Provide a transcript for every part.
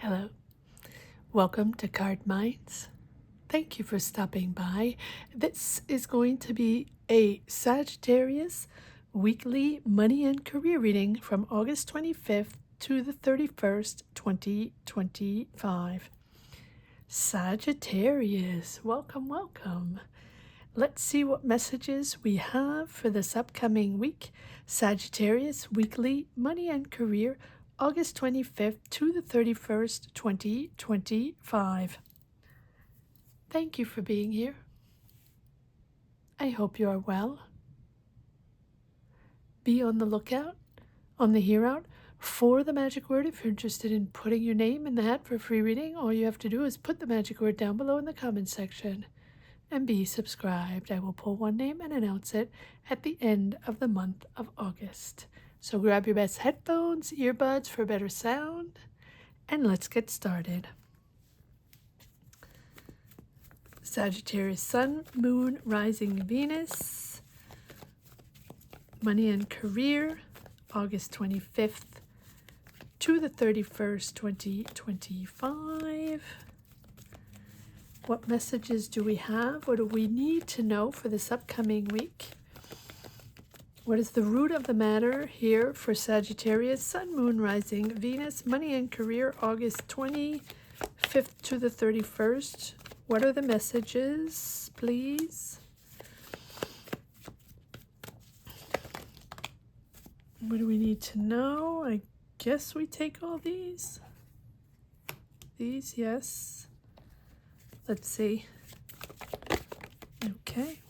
Hello, welcome to Cardminds. Thank you for stopping by. This is going to be a Sagittarius weekly money and career reading from August 25th to the 31st, 2025. Sagittarius, welcome, welcome. Let's see what messages we have for this upcoming week. Sagittarius weekly money and career, August 25th to the 31st, 2025. Thank you for being here. I hope you are well. Be on the lookout, on the hear out for the magic word. If you're interested in putting your name in the hat for a free reading, all you have to do is put the magic word down below in the comment section and be subscribed. I will pull one name and announce it at the end of the month of August. So grab your best headphones, earbuds for better sound, and let's get started. Sagittarius Sun, Moon, Rising Venus, money and career, August 25th to the 31st, 2025. What messages do we have? What do we need to know for this upcoming week? What is the root of the matter here for Sagittarius, Sun, Moon, Rising, Venus, money and career, August 25th to the 31st? What are the messages, please? What do we need to know? I guess we take all these. These, yes. Let's see. Okay.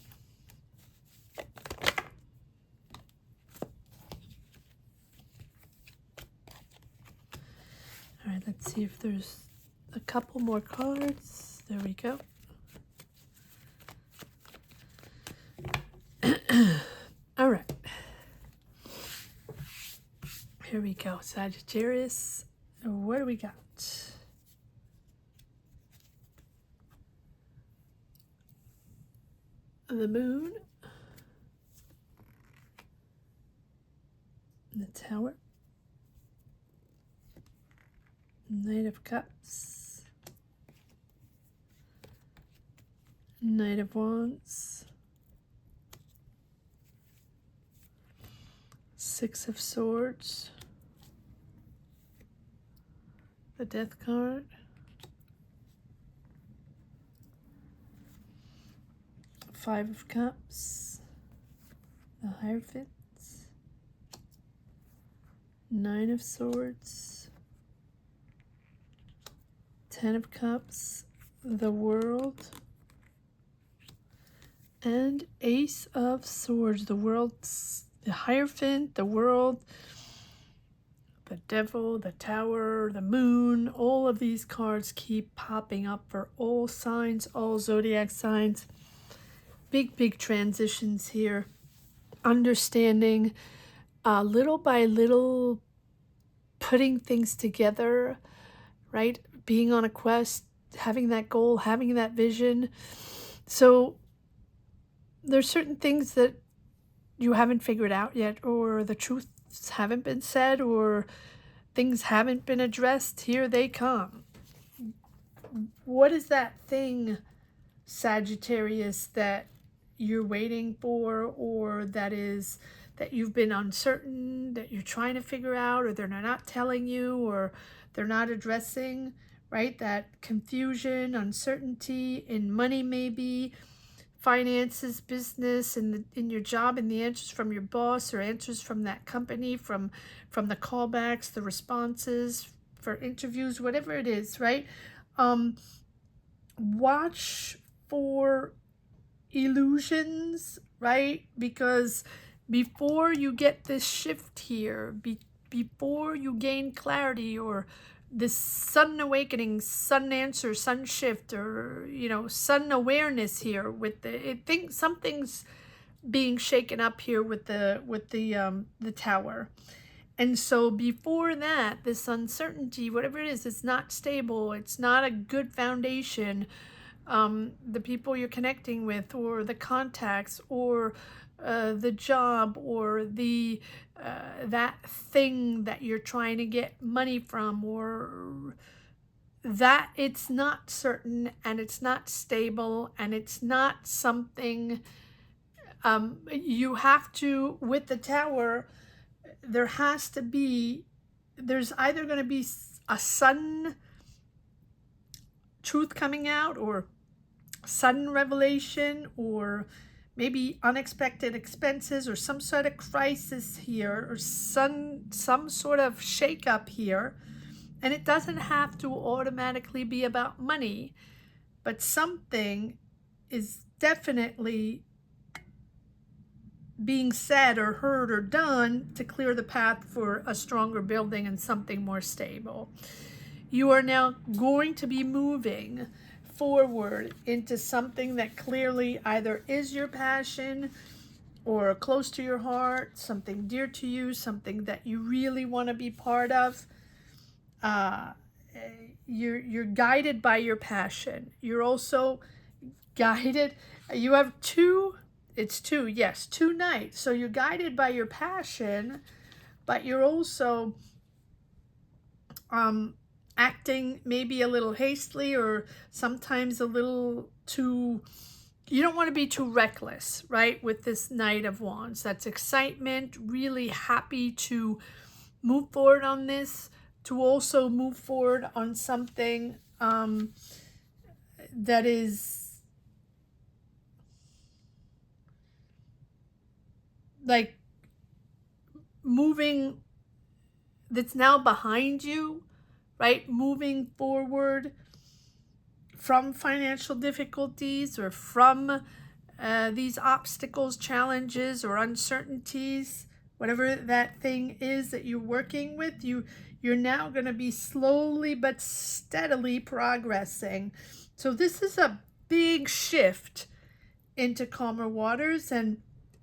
All right, let's see if there's a couple more cards. There we go. All right. Here we go, Sagittarius. What do we got? The Moon, the Tower, Knight of Cups, Knight of Wands, Six of Swords, the Death card, Five of Cups, the Hierophant, Nine of Swords, Ten of Cups, the World, and Ace of Swords. The World's the Hierophant, the World, the Devil, the Tower, the Moon. All of these cards keep popping up for all signs, all zodiac signs. Big transitions here. Understanding little by little, putting things together, right? Being on a quest, having that goal, having that vision. So there's certain things that you haven't figured out yet, or the truths haven't been said, or things haven't been addressed. Here they come. What is that thing, Sagittarius, that you're waiting for, or that you've been uncertain, that you're trying to figure out, or they're not telling you, or they're not addressing, right? That confusion, uncertainty in money, maybe finances, business, in your job, and the answers from your boss, or answers from that company, from the callbacks, the responses for interviews, whatever it is, right? Watch for illusions, right? Because before you get this shift here, before you gain clarity, or this sudden awakening, sudden answer, sudden shift, or sudden awareness here with something's being shaken up here with the Tower. And so before that, this uncertainty, whatever it is, it's not stable, it's not a good foundation. The people you're connecting with, or the contacts, or the job, or the that thing that you're trying to get money from, or that it's not certain and it's not stable and it's not something you have to, with the Tower, there's either going to be a sudden truth coming out, or sudden revelation, or maybe unexpected expenses, or some sort of crisis here, or some sort of shakeup here. And it doesn't have to automatically be about money, but something is definitely being said or heard or done to clear the path for a stronger building and something more stable. You are now going to be moving forward into something that clearly either is your passion or close to your heart, something dear to you, something that you really want to be part of. You're guided by your passion. You're also guided. You have two knights. So you're guided by your passion, but you're also acting maybe a little hastily, or sometimes a little too, you don't want to be too reckless, right? With this Knight of Wands, that's excitement, really happy to move forward on this, to also move forward on something that is like moving, that's now behind you, right? Moving forward from financial difficulties, or from these obstacles, challenges, or uncertainties, whatever that thing is that you're working with, you're now going to be slowly but steadily progressing. So this is a big shift into calmer waters, and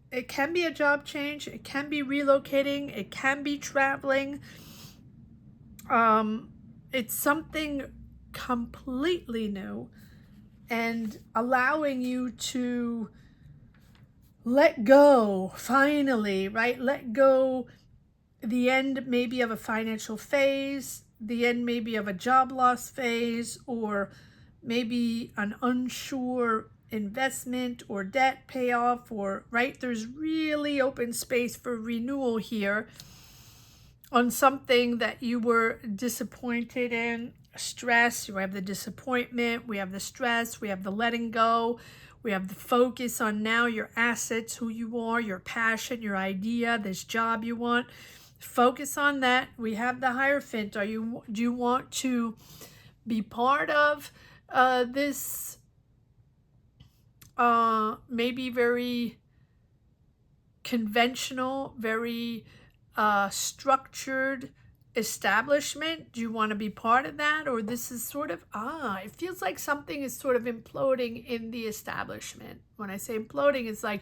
it can be a job change, it can be relocating, it can be traveling. It's something completely new, and allowing you to let go, finally, right? Let go the end maybe of a financial phase, the end maybe of a job loss phase, or maybe an unsure investment or debt payoff, or, right? There's really open space for renewal here on something that you were disappointed in. Stress, you have the disappointment, we have the stress, we have the letting go, we have the focus on now your assets, who you are, your passion, your idea, this job you want. Focus on that. We have the Hierophant. Do you want to be part of this maybe very conventional, very structured establishment? Do you want to be part of that? Or this is sort of, it feels like something is sort of imploding in the establishment. When I say imploding, it's like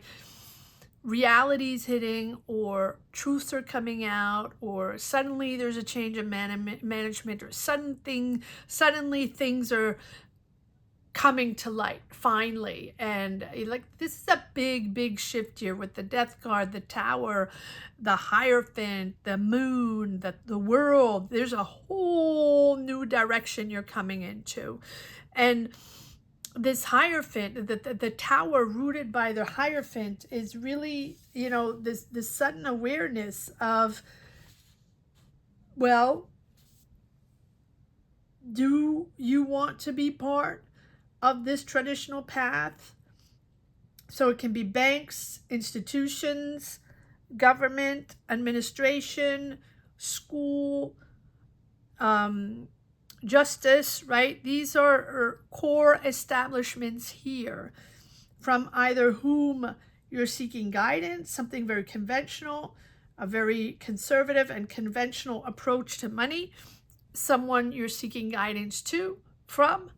reality's hitting, or truths are coming out, or suddenly there's a change of management, or suddenly things are coming to light finally. And like, this is a big shift here with the Death card, the Tower, the Hierophant, the Moon, the World. There's a whole new direction you're coming into. And this Hierophant, the Tower rooted by the Hierophant, is really, this sudden awareness of, well, do you want to be part of this traditional path? So it can be banks, institutions, government, administration, school, justice, right? These are core establishments here, from either whom you're seeking guidance, something very conventional, a very conservative and conventional approach to money, someone you're seeking guidance from,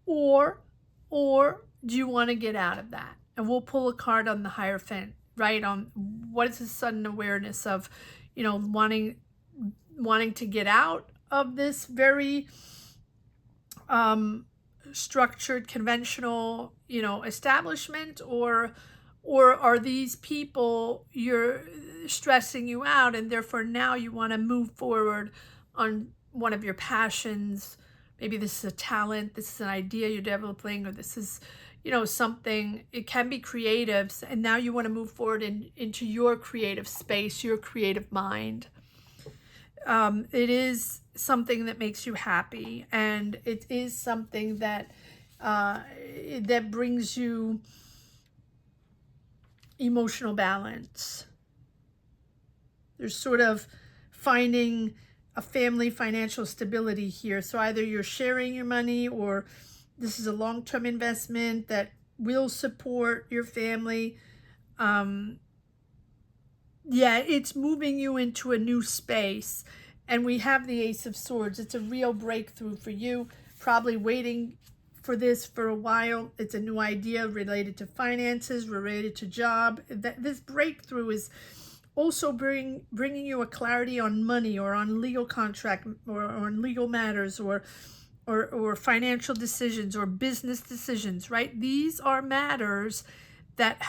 or do you want to get out of that? And we'll pull a card on the Hierophant, right? On what is the sudden awareness of, wanting to get out of this very structured, conventional, establishment, or are these people you're stressing you out, and therefore now you want to move forward on one of your passions. Maybe this is a talent, this is an idea you're developing, or this is, you know, something. It can be creatives, and now you want to move forward into your creative space, your creative mind. It is something that makes you happy, and it is something that that brings you emotional balance. There's sort of finding a family financial stability here. So either you're sharing your money, or this is a long-term investment that will support your family. Yeah, it's moving you into a new space. And we have the Ace of Swords. It's a real breakthrough for you. Probably waiting for this for a while. It's a new idea related to finances, related to job. This breakthrough is also bringing you a clarity on money, or on legal contract, or on legal matters, or financial decisions, or business decisions, right? These are matters that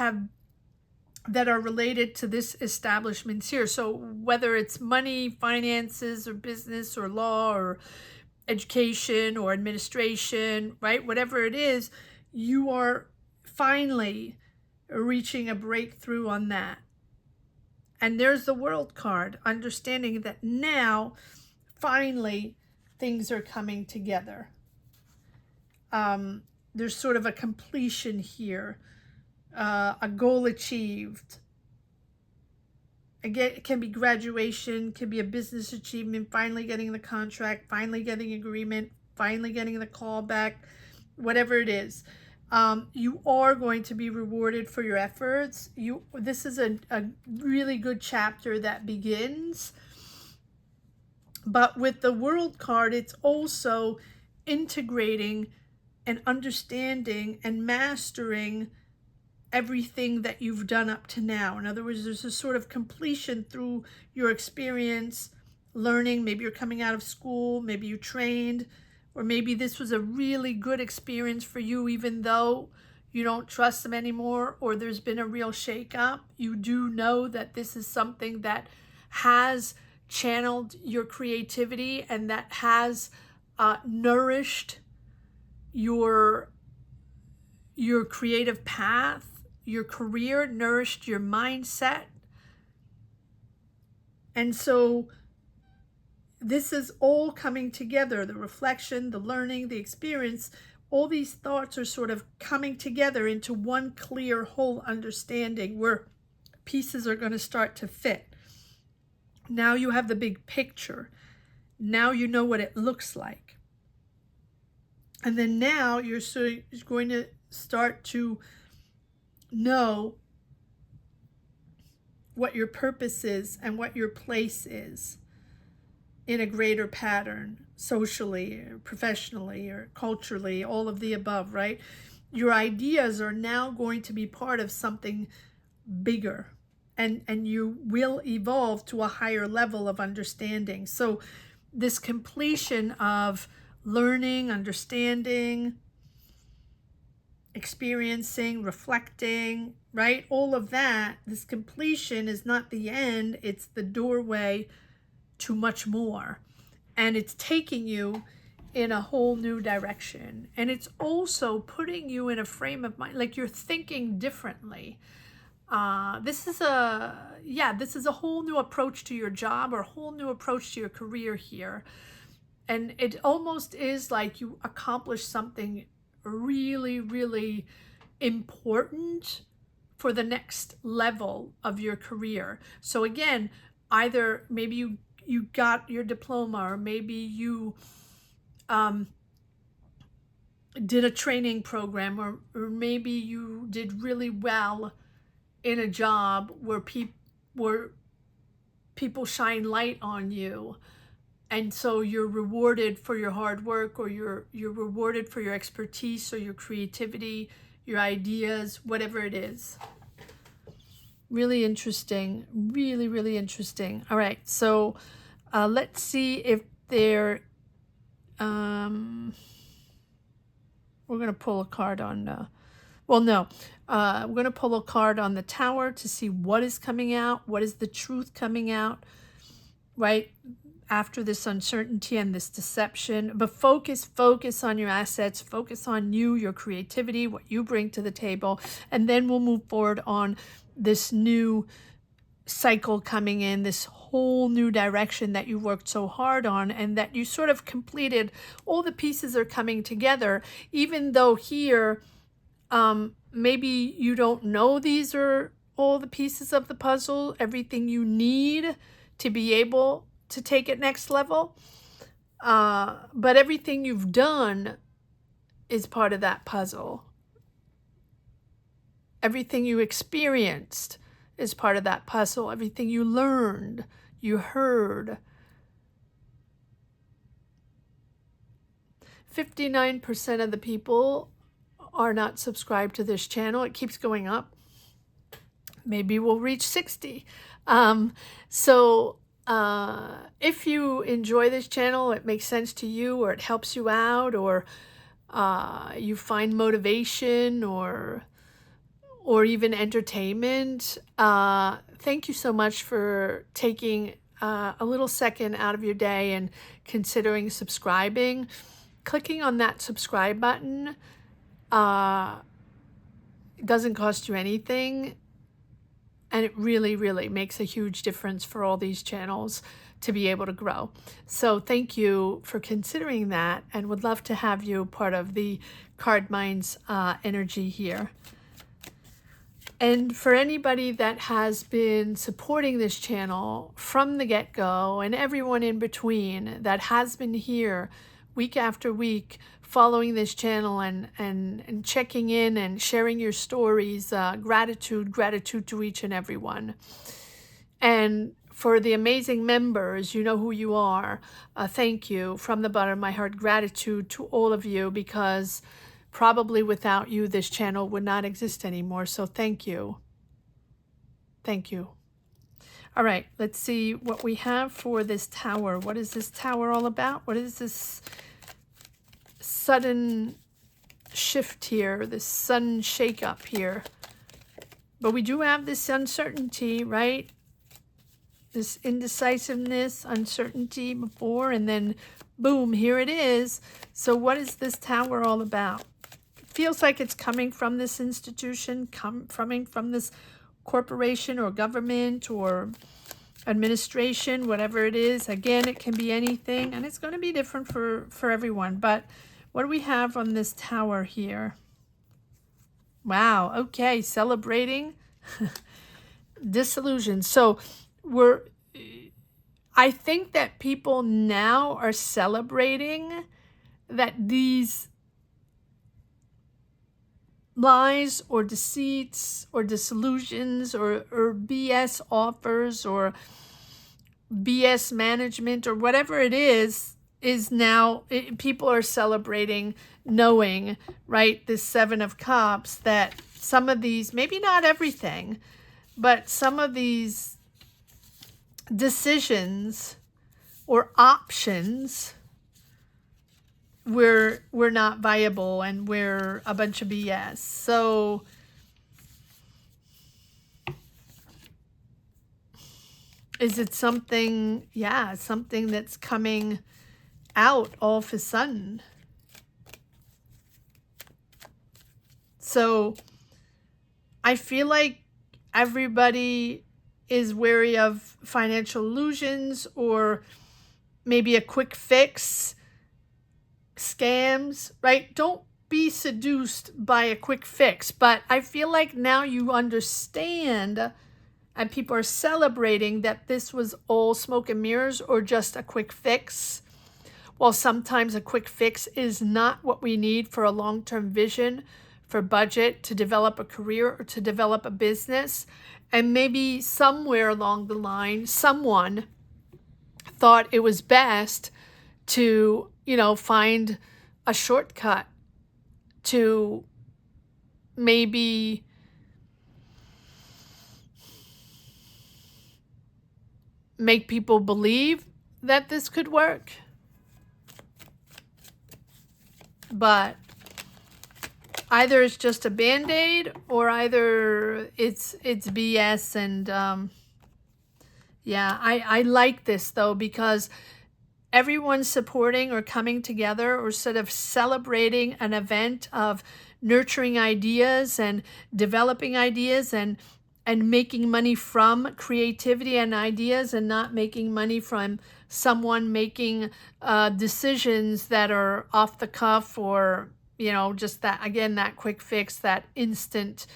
are related to this establishment here. So whether it's money, finances, or business, or law, or education, or administration, right? Whatever it is, you are finally reaching a breakthrough on that. And there's the World card, understanding that now, finally, things are coming together. There's sort of a completion here, a goal achieved. Again, it can be graduation, can be a business achievement, finally getting the contract, finally getting agreement, finally getting the call back, whatever it is. You are going to be rewarded for your efforts. This is a really good chapter that begins. But with the World card, it's also integrating and understanding and mastering everything that you've done up to now. In other words, there's a sort of completion through your experience, learning. Maybe you're coming out of school, maybe you trained, or maybe this was a really good experience for you, even though you don't trust them anymore, or there's been a real shakeup. You do know that this is something that has channeled your creativity, and that has nourished your creative path, your career, nourished your mindset. And so this is all coming together, the reflection, the learning, the experience. All these thoughts are sort of coming together into one clear whole understanding, where pieces are going to start to fit. Now you have the big picture. Now you know what it looks like. And then now you're going to start to know what your purpose is and what your place is in a greater pattern, socially, or professionally, or culturally, all of the above, right? Your ideas are now going to be part of something bigger, and you will evolve to a higher level of understanding. So this completion of learning, understanding, experiencing, reflecting, right? All of that, this completion is not the end, it's the doorway to much more. And it's taking you in a whole new direction. And it's also putting you in a frame of mind, like you're thinking differently. This is a whole new approach to your job, or a whole new approach to your career here. And it almost is like you accomplished something really, really important for the next level of your career. So again, either maybe you got your diploma, or maybe you did a training program, or maybe you did really well in a job where people shine light on you. And so you're rewarded for your hard work, or you're rewarded for your expertise, or your creativity, your ideas, whatever it is. Really interesting. Really, really interesting. All right. So let's see if we're going to pull a card on, we're going to pull a card on the Tower to see what is coming out. What is the truth coming out, right? after this uncertainty and this deception, but focus on your assets, focus on you, your creativity, what you bring to the table, and then we'll move forward on this new cycle coming in, this whole new direction that you worked so hard on and that you sort of completed. All the pieces are coming together, even though here maybe you don't know these are all the pieces of the puzzle, everything you need to be able to take it next level, but everything you've done is part of that puzzle. Everything you experienced is part of that puzzle. Everything you learned, you heard. 59% of the people are not subscribed to this channel. It keeps going up. Maybe we'll reach 60. If you enjoy this channel, it makes sense to you, or it helps you out, or you find motivation or even entertainment, thank you so much for taking a little second out of your day and considering subscribing. Clicking on that subscribe button doesn't cost you anything, and it really, really makes a huge difference for all these channels to be able to grow. So thank you for considering that, and would love to have you part of the cardminds energy here. And for anybody that has been supporting this channel from the get-go, and everyone in between that has been here week after week following this channel and checking in and sharing your stories, gratitude to each and every one. And for the amazing members, you know who you are. Thank you from the bottom of my heart. Gratitude to all of you, because probably without you, this channel would not exist anymore. So thank you. Thank you. All right, let's see what we have for this tower. What is this tower all about? What is this sudden shift here, this sudden shake-up here? But we do have this uncertainty, right? This indecisiveness, uncertainty before, and then boom, here it is. So what is this tower all about? Feels like it's coming from this institution, coming from this corporation or government or administration, whatever it is. Again, it can be anything, and it's going to be different for everyone. But what do we have on this tower here? Wow, okay, celebrating disillusion. So I think that people now are celebrating that these lies or deceits or disillusions or BS offers or BS management or whatever it is now, people are celebrating, knowing, right, this Seven of Cups, that some of these, maybe not everything, but some of these decisions or options we're not viable, and we're a bunch of BS. So is it something, yeah, something that's coming out all of a sudden? So I feel like everybody is wary of financial illusions, or maybe a quick fix, scams, right? Don't be seduced by a quick fix. But I feel like now you understand, and people are celebrating, that this was all smoke and mirrors or just a quick fix. While sometimes a quick fix is not what we need for a long-term vision, for budget, to develop a career or to develop a business. And maybe somewhere along the line, someone thought it was best to, find a shortcut to maybe make people believe that this could work. But either it's just a band-aid, or either it's BS. And yeah, I like this though, because everyone's supporting or coming together or sort of celebrating an event of nurturing ideas and developing ideas and making money from creativity and ideas, and not making money from someone making decisions that are off the cuff, or just that, again, that quick fix, that instant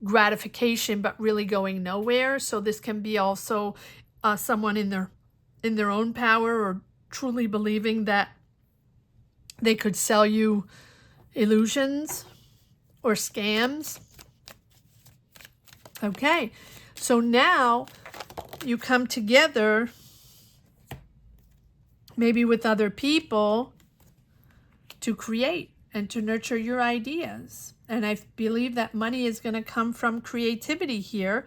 gratification, but really going nowhere. So this can be also someone in their own power, or truly believing that they could sell you illusions or scams. Okay, so now you come together, maybe with other people, to create and to nurture your ideas. And I believe that money is going to come from creativity here.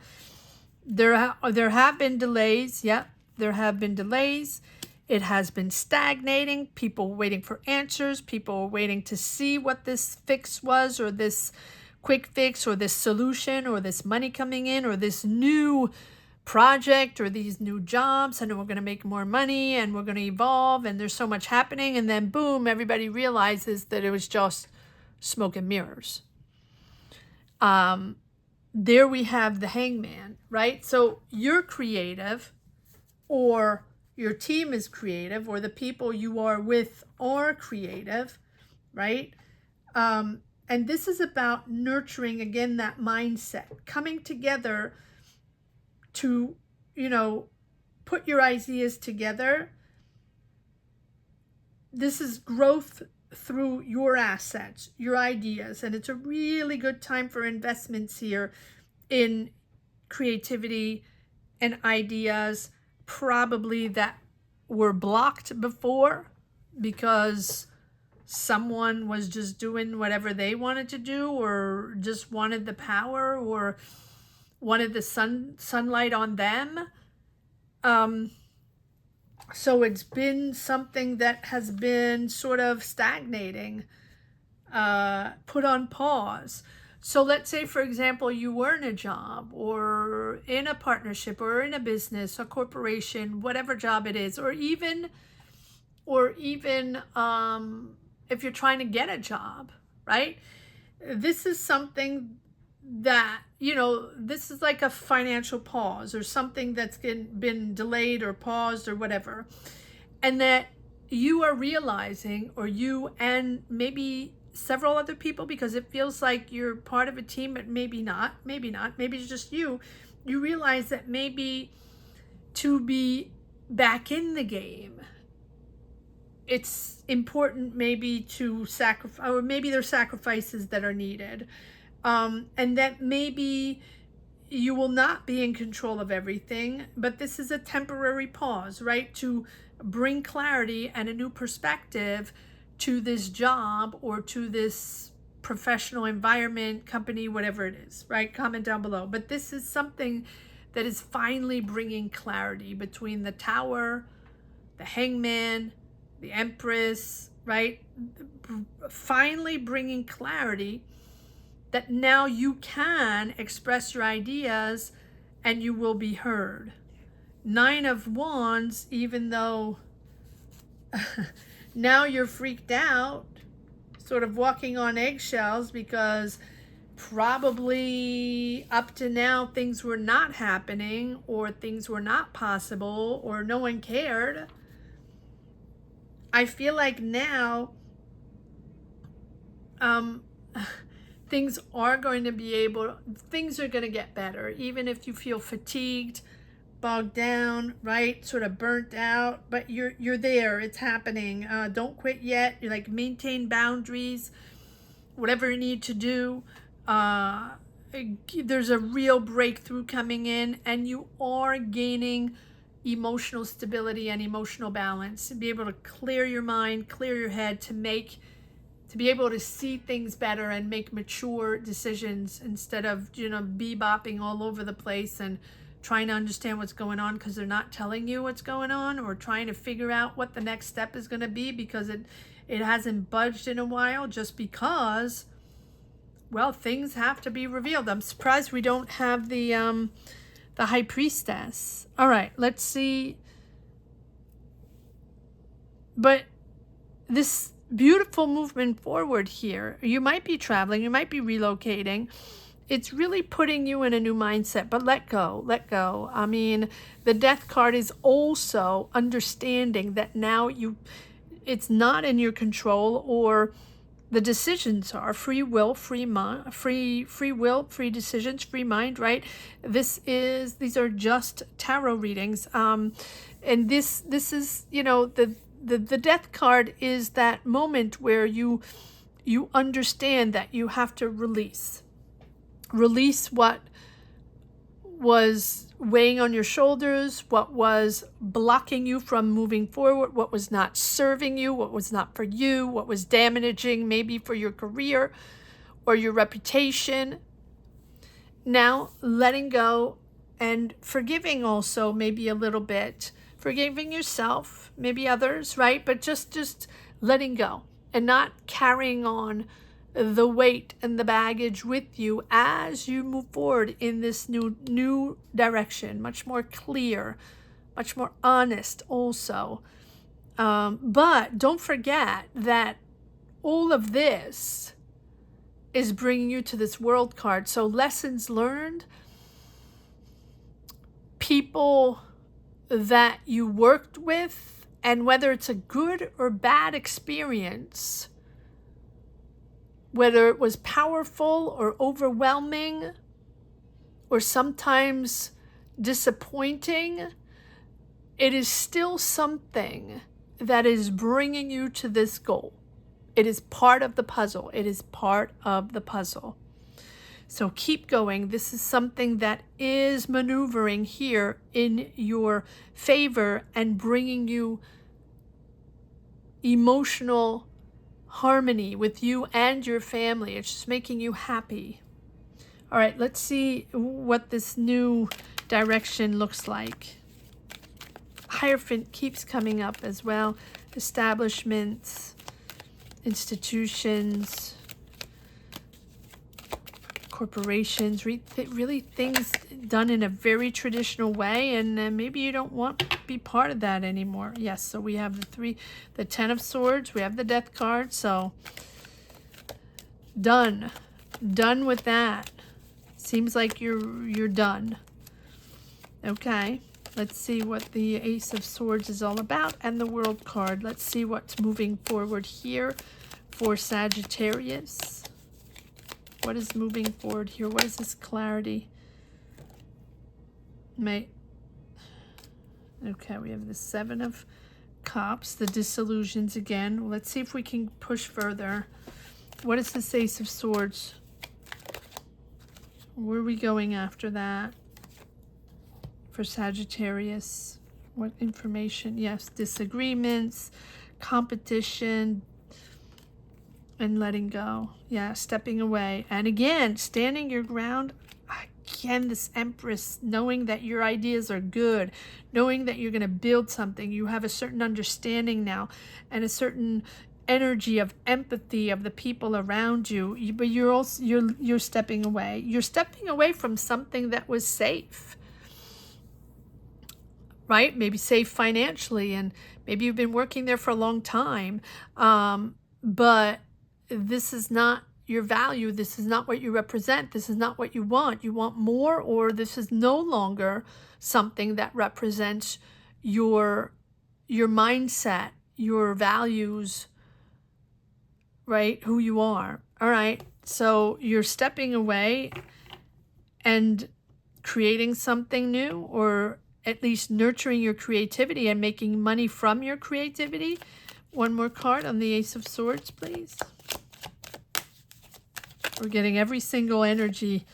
There have been delays. Yep, there have been delays. It has been stagnating. People waiting for answers. People waiting to see what this fix was, or this quick fix, or this solution, or this money coming in, or this new project, or these new jobs, and we're going to make more money, and we're going to evolve, and there's so much happening, and then boom, everybody realizes that it was just smoke and mirrors. There we have the hangman, right? So you're creative, or your team is creative, or the people you are with are creative, right? And this is about nurturing, again, that mindset, coming together to, put your ideas together. This is growth through your assets, your ideas, and it's a really good time for investments here in creativity and ideas, probably that were blocked before because someone was just doing whatever they wanted to do, or just wanted the power, or wanted the sunlight on them. So it's been something that has been sort of stagnating, put on pause. So let's say, for example, you were in a job, or in a partnership, or in a business, a corporation, whatever job it is, or even if you're trying to get a job, right? This is something that, this is like a financial pause, or something that's been delayed or paused or whatever. And that you are realizing, or you and maybe several other people, because it feels like you're part of a team, but maybe not, maybe it's just you realize that maybe to be back in the game, it's important maybe to sacrifice, or maybe there's sacrifices that are needed, and that maybe you will not be in control of everything, but this is a temporary pause, right? To bring clarity and a new perspective to this job, or to this professional environment, company, whatever it is, right? Comment down below. But this is something that is finally bringing clarity between the Tower, the Hangman, the Empress, right? Finally bringing clarity that now you can express your ideas and you will be heard. 9 of Wands, even though now you're freaked out, sort of walking on eggshells, because probably up to now things were not happening, or things were not possible, or no one cared. I feel like now things are going to get better, even if you feel fatigued, bogged down, right? Sort of burnt out, but you're there, it's happening. Don't quit yet. You're like, maintain boundaries, whatever you need to do. There's a real breakthrough coming in, and you are gaining emotional stability and emotional balance, to be able to clear your mind, clear your head, to be able to see things better and make mature decisions, instead of bebopping all over the place and trying to understand what's going on because they're not telling you what's going on, or trying to figure out what the next step is going to be because it hasn't budged in a while, just because, well, things have to be revealed. I'm surprised we don't have the High Priestess. All right, let's see. But this beautiful movement forward here, you might be traveling, you might be relocating. It's really putting you in a new mindset, but let go, let go. I mean, the death card is also understanding that now it's not in your control, or the decisions are free will, free mind, free will, free decisions, free mind, right? These are just tarot readings. And this is, you know, the death card is that moment where you understand that you have to release what was weighing on your shoulders, what was blocking you from moving forward, what was not serving you, what was not for you, what was damaging maybe for your career or your reputation. Now letting go and forgiving also, maybe a little bit, forgiving yourself, maybe others, right? But just letting go and not carrying on the weight and the baggage with you as you move forward in this new direction, much more clear, much more honest also. But don't forget that all of this is bringing you to this world card. So lessons learned, people that you worked with, and whether it's a good or bad experience, whether it was powerful or overwhelming or sometimes disappointing, it is still something that is bringing you to this goal. It is part of the puzzle. It is part of the puzzle. So keep going. This is something that is maneuvering here in your favor and bringing you emotional harmony with you and your family. It's just making you happy. All right, let's see what this new direction looks like. Hierophant keeps coming up as well. Establishments, institutions, corporations, really things done in a very traditional way, and maybe you don't want to be part of that anymore. Yes, so we have the 10 of Swords, we have the Death card, so done with that. Seems like you're done. Okay, let's see what the Ace of Swords is all about, and the World card. Let's see what's moving forward here for Sagittarius. What is moving forward here? What is this clarity? Okay, we have the 7 of Cups, the disillusions again. Let's see if we can push further. What is this Ace of Swords? Where are we going after that? For Sagittarius, what information? Yes, disagreements, competition, and letting go. Yeah, stepping away. And again, standing your ground. Again, this Empress, knowing that your ideas are good, knowing that you're going to build something. You have a certain understanding now and a certain energy of empathy of the people around you. But you're also you're stepping away. You're stepping away from something that was safe. Right? Maybe safe financially, and maybe you've been working there for a long time. But this is not your value. This is not what you represent. This is not what you want. You want more, or this is no longer something that represents your mindset, your values, right? Who you are. All right. So you're stepping away and creating something new, or at least nurturing your creativity and making money from your creativity. One more card on the Ace of Swords, please. We're getting every single energy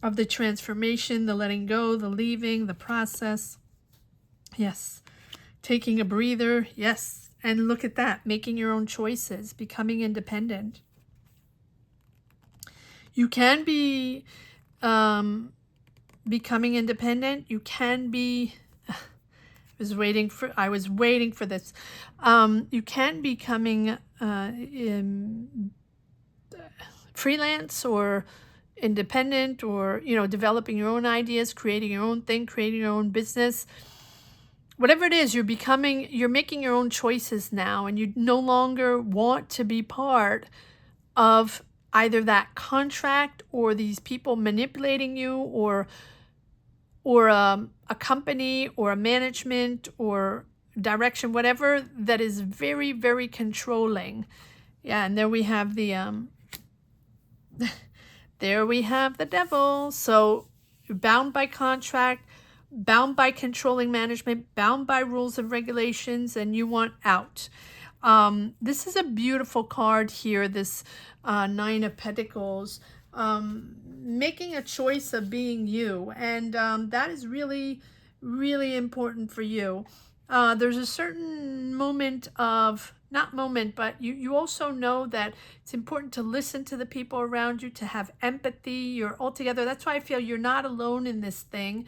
of the transformation, the letting go, the leaving, the process. Yes. Taking a breather. Yes. And look at that. Making your own choices. Becoming independent. You can be becoming independent. You can be... I was waiting for this. You can be becoming freelance or independent, or developing your own ideas, creating your own thing, creating your own business whatever it is, you're making your own choices now, and you no longer want to be part of either that contract or these people manipulating you, or a company or a management or direction, whatever that is very, very controlling. Yeah, and there we have the there we have the devil. So you're bound by contract, bound by controlling management, bound by rules and regulations, and you want out. This is a beautiful card here, this Nine of Pentacles, making a choice of being you, and that is really, really important for you. There's a certain moment of, not moment, but you also know that it's important to listen to the people around you, to have empathy. You're all together. That's why I feel you're not alone in this thing.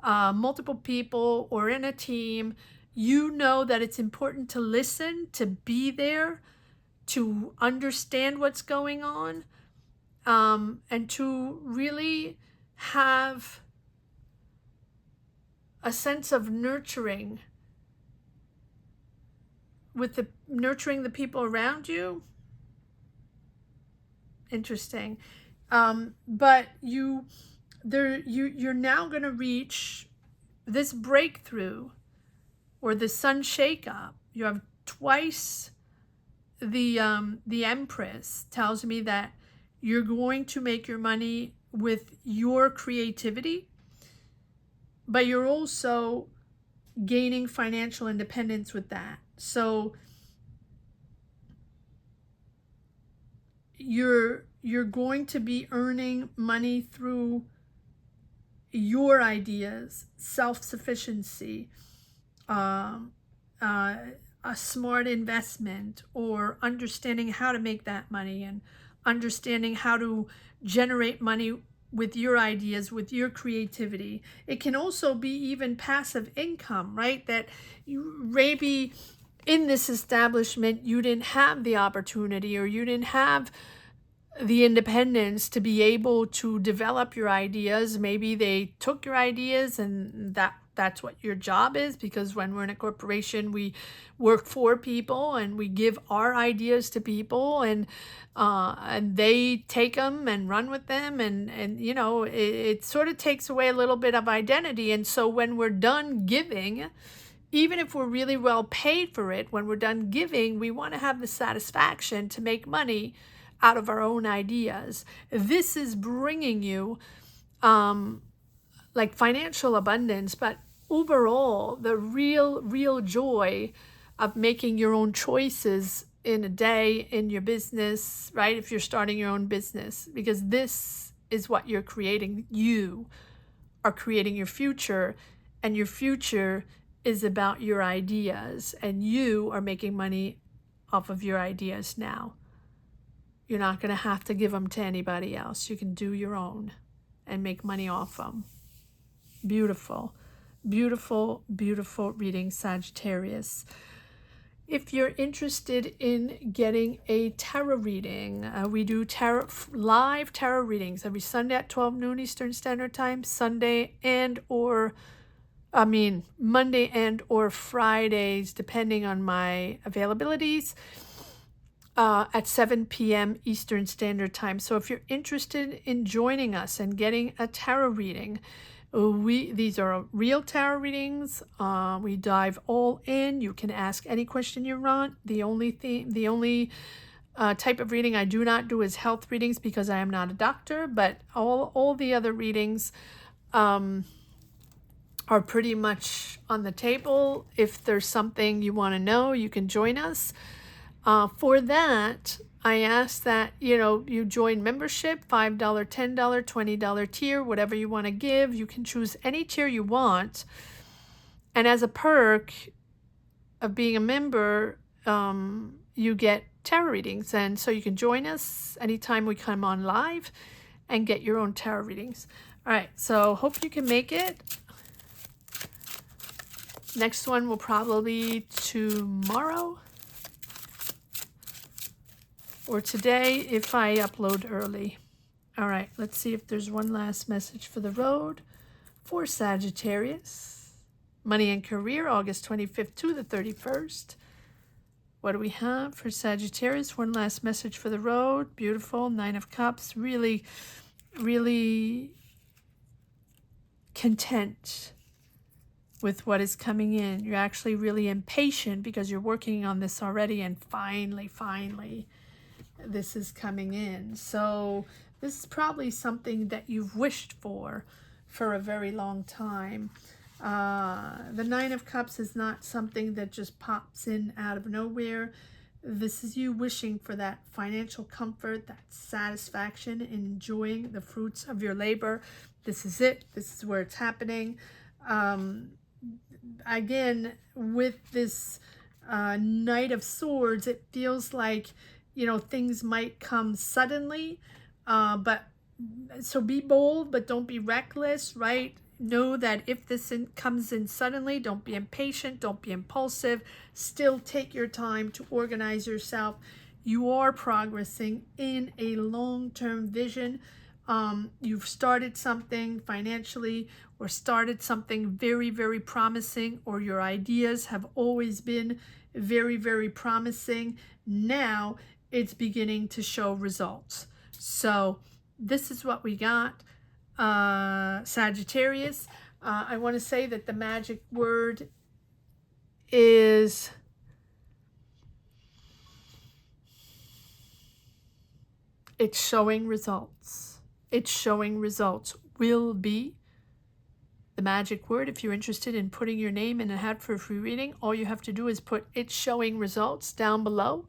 Multiple people or in a team, you know that it's important to listen, to be there, to understand what's going on, and to really have a sense of nurturing with nurturing the people around you. Interesting. But you're now going to reach this breakthrough or the sun shake-up. You have twice the Empress tells me that you're going to make your money with your creativity, but you're also gaining financial independence with that. So you're going to be earning money through your ideas, self-sufficiency, a smart investment, or understanding how to make that money, and understanding how to generate money with your ideas, with your creativity. It can also be even passive income, right? That you maybe in this establishment, you didn't have the opportunity, or you didn't have the independence to be able to develop your ideas. Maybe they took your ideas, and that's what your job is, because when we're in a corporation, we work for people and we give our ideas to people, and they take them and run with them, and you know, it sort of takes away a little bit of identity. And so when we're done giving, even if we're really well paid for it, when we're done giving, we want to have the satisfaction to make money out of our own ideas. This is bringing you like financial abundance, but overall the real joy of making your own choices in a day, in your business, right? If you're starting your own business, because this is what you're creating. You are creating your future, and your future is about your ideas, and you are making money off of your ideas now. You're not going to have to give them to anybody else. You can do your own and make money off them. Beautiful, beautiful, beautiful reading, Sagittarius. If you're interested in getting a tarot reading, we do live tarot readings every Sunday at 12 noon Eastern Standard Time, Monday and or Fridays, depending on my availabilities, at 7 p.m. Eastern Standard Time. So if you're interested in joining us and getting a tarot reading, these are real tarot readings. We dive all in. You can ask any question you want. The only type of reading I do not do is health readings, because I am not a doctor, but all the other readings are pretty much on the table. If there's something you want to know, you can join us. For that, I ask that, you join membership, $5, $10, $20 tier, whatever you want to give. You can choose any tier you want. And as a perk of being a member, you get tarot readings. And so you can join us anytime we come on live and get your own tarot readings. All right, so hope you can make it. Next one will probably be tomorrow or today if I upload early. All right, let's see if there's one last message for the road for Sagittarius. Money and career, August 25th to the 31st. What do we have for Sagittarius? One last message for the road. Beautiful. 9 of Cups. Really, really content with what is coming in. You're actually really impatient because you're working on this already, and finally, this is coming in. So this is probably something that you've wished for a very long time. The 9 of Cups is not something that just pops in out of nowhere. This is you wishing for that financial comfort, that satisfaction, enjoying the fruits of your labor. This is it. This is where it's happening. Again, with this Knight of Swords, it feels like, you know, things might come suddenly, but so be bold, but don't be reckless, right? Know that if this comes in suddenly, don't be impatient, don't be impulsive. Still take your time to organize yourself. You are progressing in a long-term vision. You've started something financially, or started something very, very promising, or your ideas have always been very, very promising. Now it's beginning to show results. So this is what we got, Sagittarius. I want to say that the magic word is it's showing results. It's showing results. Will be the magic word. If you're interested in putting your name in a hat for a free reading, all you have to do is put "it's showing results" down below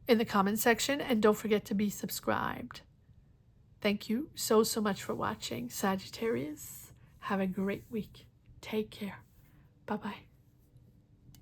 in the comment section, and don't forget to be subscribed. Thank you so much for watching, Sagittarius. Have a great week. Take care. Bye-bye.